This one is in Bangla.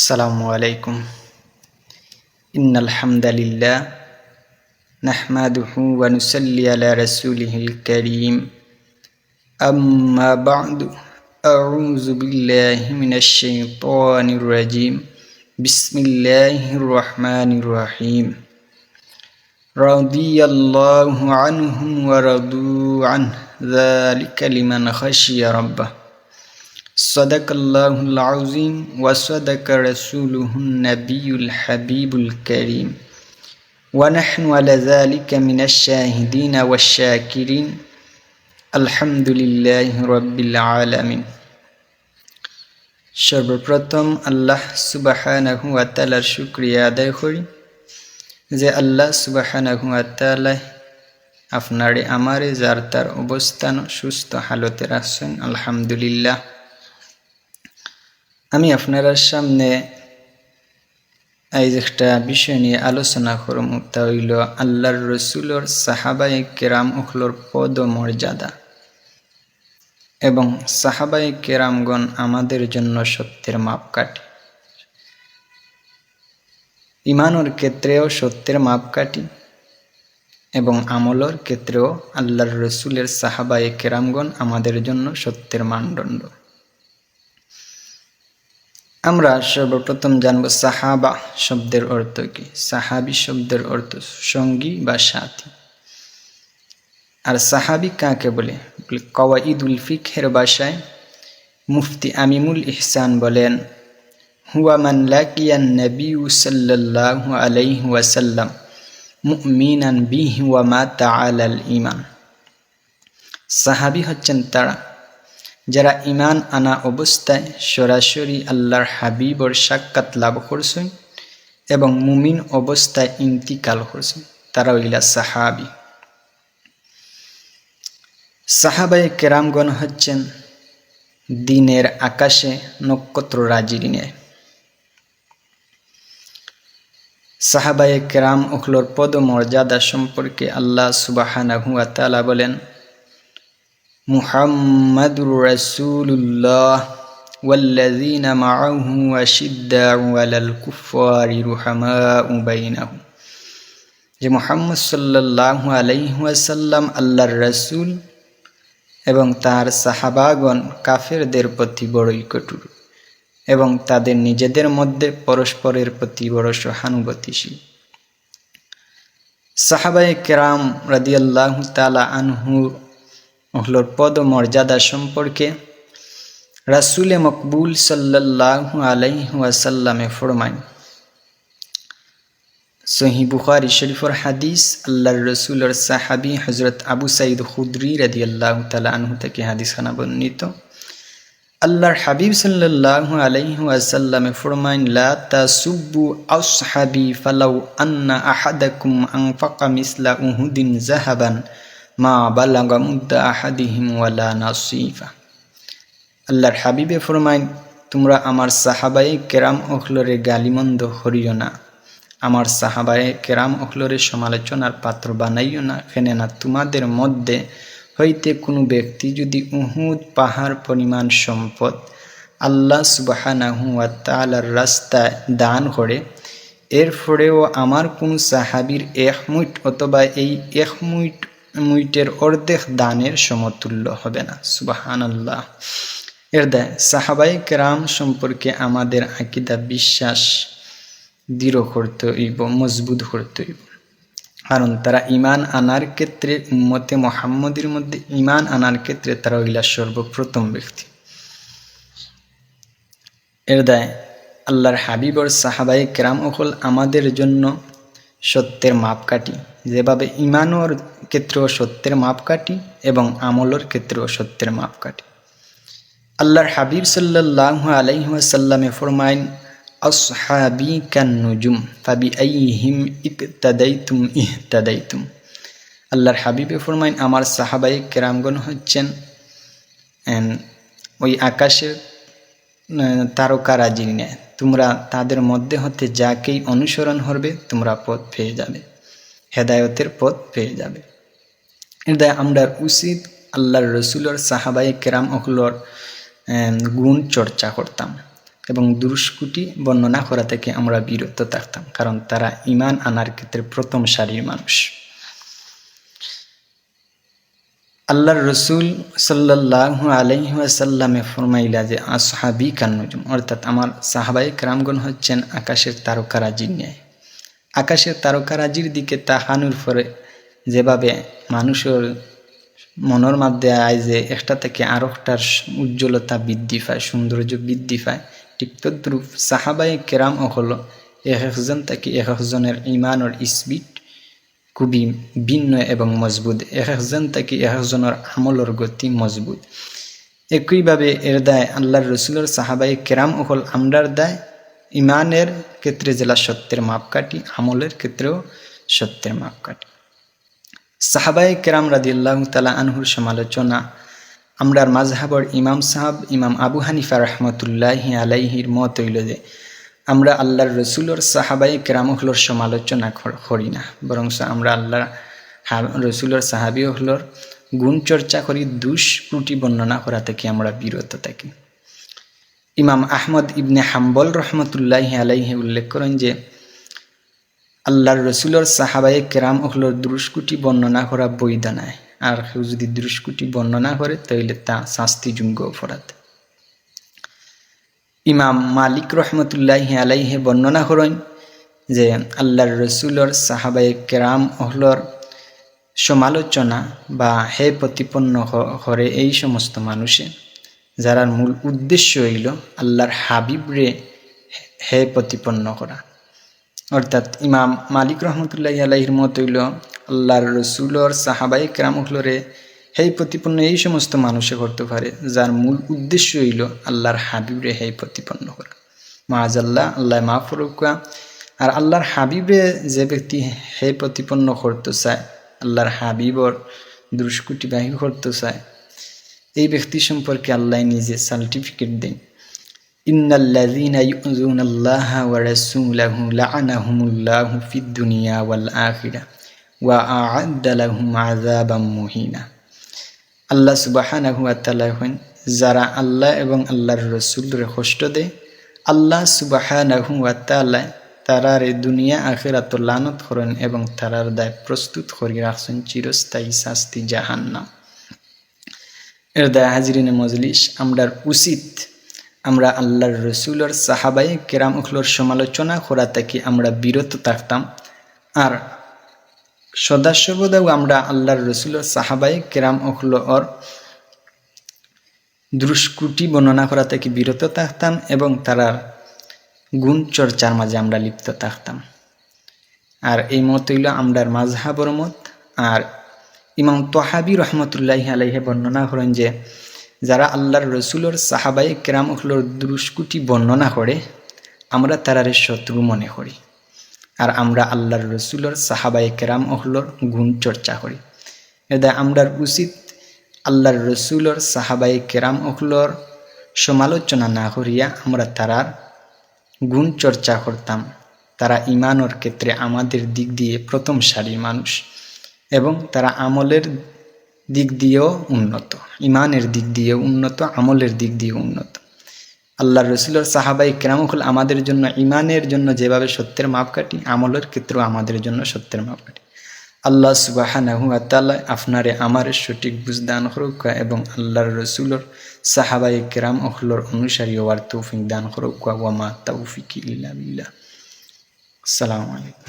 আসসালামু আলাইকুম। ইন্নাল হামদালিল্লাহ নাহমাদুহু ওয়া নুসাল্লি আলা রাসূলিহিল কারীম। আম্মা বা'দু, আউযু বিল্লাহি মিনাশ শাইতানির রাজীম। বিসমিল্লাহির রহমানির রহিম। রাদিয়াল্লাহু আনহুম ওয়া রাদু আনহু, যালিকা লিমান খাশিয়া রাব্বাহ। সাদাকাল্লাহুল আযীম ওয়া সাদাকা রাসূলুহুন নাবিয়্যুল হাবিবুল কারীম ওয়া নাহনু আলা যালিকা মিনাশ শাহিদিনা ওয়াশ শাকিরিন। আলহামদুলিল্লাহি রাব্বিল আলামিন। সর্বপ্রথম আল্লাহ সুবহানাহু ওয়া তাআলার শুকরিয়া আদায় করি যে আল্লাহ সুবহানাহু ওয়া তাআলা আপনারে আমারে যার তার অবস্থান সুস্থ হালতে রাখছেন, আলহামদুলিল্লাহ। আমি আপনার সামনে আজ একটা বিষয় নিয়ে আলোচনা করব, তা হইল আল্লাহর রসুলর সাহাবায়ে কেরাম ওখলর পদ মর্যাদা এবং সাহাবায়ে কেরামগণ আমাদের জন্য সত্যের মাপকাঠি, ইমানের ক্ষেত্রেও সত্যের মাপকাঠি এবং আমলের ক্ষেত্রেও আল্লাহর রসুলের সাহাবায়ে কেরামগণ আমাদের জন্য সত্যের মানদণ্ড। আমরা সর্বপ্রথম জানব সাহাবা শব্দের অর্থ কি। সাহাবি শব্দের অর্থ সঙ্গী বা সাথী। আর সাহাবি কাকে বলে? কওয়াইদুল ফিকহের ভাষায় মুফতি আমিমুল ইহসান বলেন, হুয়া মান লাকিয়ান নবিয়্যু সাল্লাল্লাহু আলাইহি ওয়াসাল্লাম মুমিনান বিহি ওয়া মাতা আলাল ঈমান। সাহাবি হচ্ছেন তারা যারা ইমান আনা অবস্থায় সরাসরি আল্লাহর হাবিবর সাক্ষাৎ লাভ করছেন এবং মুমিন অবস্থায় ইন্তিকাল করছেন, তারা হইলা সাহাবি। সাহাবায়ে কেরামগণ হচ্ছেন দিনের আকাশে নক্ষত্র রাজির ন্যায়। সাহাবায়ে কেরাম ওখলর পদ মর্যাদা সম্পর্কে আল্লাহ সুবহানাহু ওয়া তাআলা বলেন, মুহাম্মাদুর রাসূলুল্লাহ ওয়াল্লাযীনা মাআহু আশিদ্দাউ আলাল কুফফারি রুহামাউ বাইনাহুম। যে মুহাম্মদ সাল্লাল্লাহু আলাইহি ওয়াসাল্লাম আল্লাহর রাসূল এবং তার সাহাবাগণ কাফেরদের প্রতি বড়ই কঠোর এবং তাদের নিজেদের মধ্যে পরস্পরের প্রতি বড় সহানুভূতিশীল। সাহাবায়ে কেরাম রাদিয়াল্লাহু তাআলা আনহু ওহলোর পদ মর্যাদা সম্পর্কে রাসূলে মকবুল সাল্লাল্লাহু আলাইহি ওয়াসাল্লামে ফরমায়, সহিহ বুখারী শরীফের হাদিস, আল্লাহর রাসূলের সাহাবী হযরত আবু সাঈদ খুদরি রাদিয়াল্লাহু তাআলা আনহু থেকে হাদিস খানা বর্ণিত। আল্লাহর হাবিব সাল্লাল্লাহু আলাইহি ওয়াসাল্লামে ফরমায়, লা তাসুব্বু আসহাবি ফালাউ আন্না আহাদাকুম আনফাকা মিসলা উহুদিন যাহাবান মা বালাগা মুদ্দা আহাদিহিম ওয়ালা নাসিফা। আল্লাহর হাবিবে ফরমায়, তোমরা আমার সাহাবায়ে কেরাম ওখলরে গালিমন্দ করিও না, আমার সাহাবায়ে কেরাম ওখলরে সমালোচনার পাত্র বানাইও না। কেননা তোমাদের মধ্যে হইতে কোনো ব্যক্তি যদি উহুদ পাহাড় পরিমাণ সম্পদ আল্লাহ সুবহানাহু ওয়া তাআলার রাস্তায় দান করে, এরপরেও আমার কোন সাহাবীর এক মুঠ অথবা এই এক মুঠের অর্ধেক দানের সমতুল্য হবে না। সুবহানাল্লাহ। এর দায় সাহাবায়ে কেরাম সম্পর্কে আমাদের আকীদা বিশ্বাস দৃঢ় করতে হইব, মজবুত করতে হইব, কারণ তারা ইমান আনার ক্ষেত্রে উম্মতে মুহাম্মদীর মধ্যে ইমান আনার ক্ষেত্রে তারা হইলা সর্বপ্রথম ব্যক্তি। এর দায় আল্লাহর হাবিবর সাহাবায়ে কেরাম ওখল আমাদের জন্য সত্যের মাপকাঠি, যেভাবে ইমানের ক্ষেত্রেও সত্যের মাপকাঠি এবং আমলের ক্ষেত্রেও সত্যের মাপকাঠি। আল্লাহর হাবিব সাল্লাল্লাহু আলাইহি ওয়াসাল্লামে ফরমাইন, আসহাবি কান্নুজুম ফাবিআইহিম ইকতাদাইতুম ইহতাদাইতুম। আল্লাহর হাবিবে ফরমাইন, আমার সাহাবায়ে কেরামগণ হচ্ছেন ওই আকাশের তারকারাজির ন্যায়। তোমরা তাদের মধ্যে হতে যাকেই অনুসরণ করবে তোমরা পথ পেয়ে যাবে, হেদায়েতের পথ পেয়ে যাবে। এর দ্বারা আমরা উচিত আল্লাহর রসুলের সাহাবায়ে কেরাম ওগুলোর গুণ চর্চা করতাম এবং দুরুস্কুটি বর্ণনা করা থেকে আমরা বিরত থাকতাম, কারণ তারা ঈমান আনার ক্ষেত্রে প্রথম সারির মানুষ। আল্লাহর রসুল সাল্লাল্লাহু আলাইহি ওয়াসাল্লামে ফরমাইলা যে আসহাবি কান্নুজুম, অর্থাৎ আমার সাহাবায়ে কেরামগণ হচ্ছেন আকাশের তারকারাজির ন্যায়। আকাশের তারকারাজির দিকে তাকানোর পরে যেভাবে মানুষের মনের মধ্যে আয় যে একটা থেকে আরেকটার উজ্জ্বলতা বৃদ্ধি পায়, সৌন্দর্য বৃদ্ধি পায়, ঠিক তদ্রূপ সাহাবায়ে কেরাম হলো এক একজন থেকে এক একজনের ঈমানের স্পিড খুবই ভিন্ন এবং মজবুত, এক একজন থেকে এক একজনের আমলের গতি মজবুত। একইভাবে এর দায় আল্লাহর রসুলের সাহাবায়ে কেরাম হল আমরার দায় ঈমানের ক্ষেত্রে জেলা সত্যের মাপকাঠি, আমলের ক্ষেত্রেও সত্যের মাপকাঠি। সাহাবায়ে কেরাম রাদিয়াল্লাহু তাআলা আনহুর সমালোচনা আমরার মাযহাবর ইমাম সাহাব ইমাম আবু হানিফা রাহমাতুল্লাহি আলাইহির মত হইল যে আমরা আল্লাহর রসুলের সাহাবায়ে কেরামহলোর সমালোচনা করি না, বরং আমরা আল্লাহর রসুলের সাহাবি হলোর গুণ চর্চা করি, দুষ ত্রুটি বর্ণনা করা থেকে আমরা বিরত থাকি। ইমাম আহমদ ইবনে হাম্বল রহমতুল্লাহি আলাইহি উল্লেখ করেন যে আল্লাহর রসুলের সাহাবায়ে কেরামহলোর দুষ্কুটি বর্ণনা করা বৈধ নয়, আর কেউ যদি দুষ্কুটি বর্ণনা করে তাহলে তা শাস্তিযোগ্য অপরাধ। ইমাম মালিক রহমতুল্লাহি আলাইহি বর্ণনা করেন যে আল্লাহর রসুলের সাহাবায়ে কেরাম হলোর সমালোচনা বা হে প্রতিপন্ন করে এই সমস্ত মানুষে যারা মূল উদ্দেশ্য হইল আল্লাহর হাবিবরে হে প্রতিপন্ন করা। অর্থাৎ ইমাম মালিক রহমতুল্লাহি আলাইহির মত হইল আল্লাহর রসুলের সাহাবায়ে কেরাম হলোরে হে প্রতিপন্ন এই সমস্ত মানুষে করতে পারে যার মূল উদ্দেশ্য হইল আল্লাহর হাবিবরে হে প্রতিপন্ন করা। মাআজাল্লাহ, আল্লাহ মাফ করুকা। আর আল্লাহর হাবিবরে যে ব্যক্তি হে প্রতিপন্ন করতে চায়, আল্লাহর হাবিবর দুষ্কুটি বাহির করতে চায়, এই ব্যক্তি সম্পর্কে আল্লাহ নিজে সার্টিফিকেট দেন, ইন্নাল্লাযীনা ইউযুনাল্লাহা ওয়া রাসূলাহু লাআনাহুমুল্লাহু ফিদ দুনিয়া ওয়াল আখিরাহ ওয়া আ'আদ্দা লাহুম আযাবাম মুহিনা। আল্লাহ সুবহানাহু ওয়া তাআলা হন যারা আল্লাহ এবং আল্লাহর রাসূলের কষ্ট দেয়, আল্লাহ সুবহানাহু ওয়া তাআলা তারার দুনিয়া আখিরাত লানত করেন এবং তারার দায় প্রস্তুত করে রাখছেন চিরস্থায়ী শাস্তি জাহান্নাম। এর দায় হাজিরিনে মজলিস, আমরার উচিত আমরা আল্লাহর রসুলের সাহাবায়ে কেরামহলোর সমালোচনা করা থেকে আমরা বিরত থাকতাম, আর সদা সর্বদাও আমরা আল্লাহর রসুলের সাহাবায়ে কেরামহলোর দুষ্কুটি বর্ণনা করা থেকে বিরত থাকতাম এবং তারার গুণ চর্চার মাঝে আমরা লিপ্ত থাকতাম। আর এই মত হইল আমরার মাযহাবর মত। আর ইমাম তহাবী রহমতুল্লাহি আলাইহি বর্ণনা করেন যে যারা আল্লাহর রসুলের সাহাবায়ে কেরামহলোর দুষ্কুটি বর্ণনা করে আমরা তারারে শত্রু মনে করি, আর আমরা আল্লাহর রসুলের সাহাবায়ে কেরামহলোর গুণ চর্চা করি। এটা আমরার উচিত আল্লাহর রসুলের সাহাবায়ে কেরামহলোর সমালোচনা না করিয়া আমরা তারার গুণ চর্চা করতাম। তারা ঈমানের ক্ষেত্রে আমাদের দিক দিয়ে প্রথম সারির মানুষ এবং তারা আমলের দিক দিয়েও উন্নত, ঈমানের দিক দিয়ে উন্নত, আমলের দিক দিয়ে উন্নত। আল্লাহর রসুলের সাহাবায়ে কেরামহল আমাদের জন্য ঈমানের জন্য যেভাবে সত্যের মাপকাঠি, আমলের ক্ষেত্রেও আমাদের জন্য সত্যের মাপকাঠি। আল্লাহ সুবহানাহু ওয়া তাআলা আপনারে আমারে সঠিক বুঝ দান করুক এবং আল্লাহর রসুলের সাহাবায়ে কেরামহলোর অনুসারী হওয়ার তৌফিক দান করুক। ওয়া মা তাওফিকি ইল্লা বিল্লাহ। আসসালামু আলাইকুম।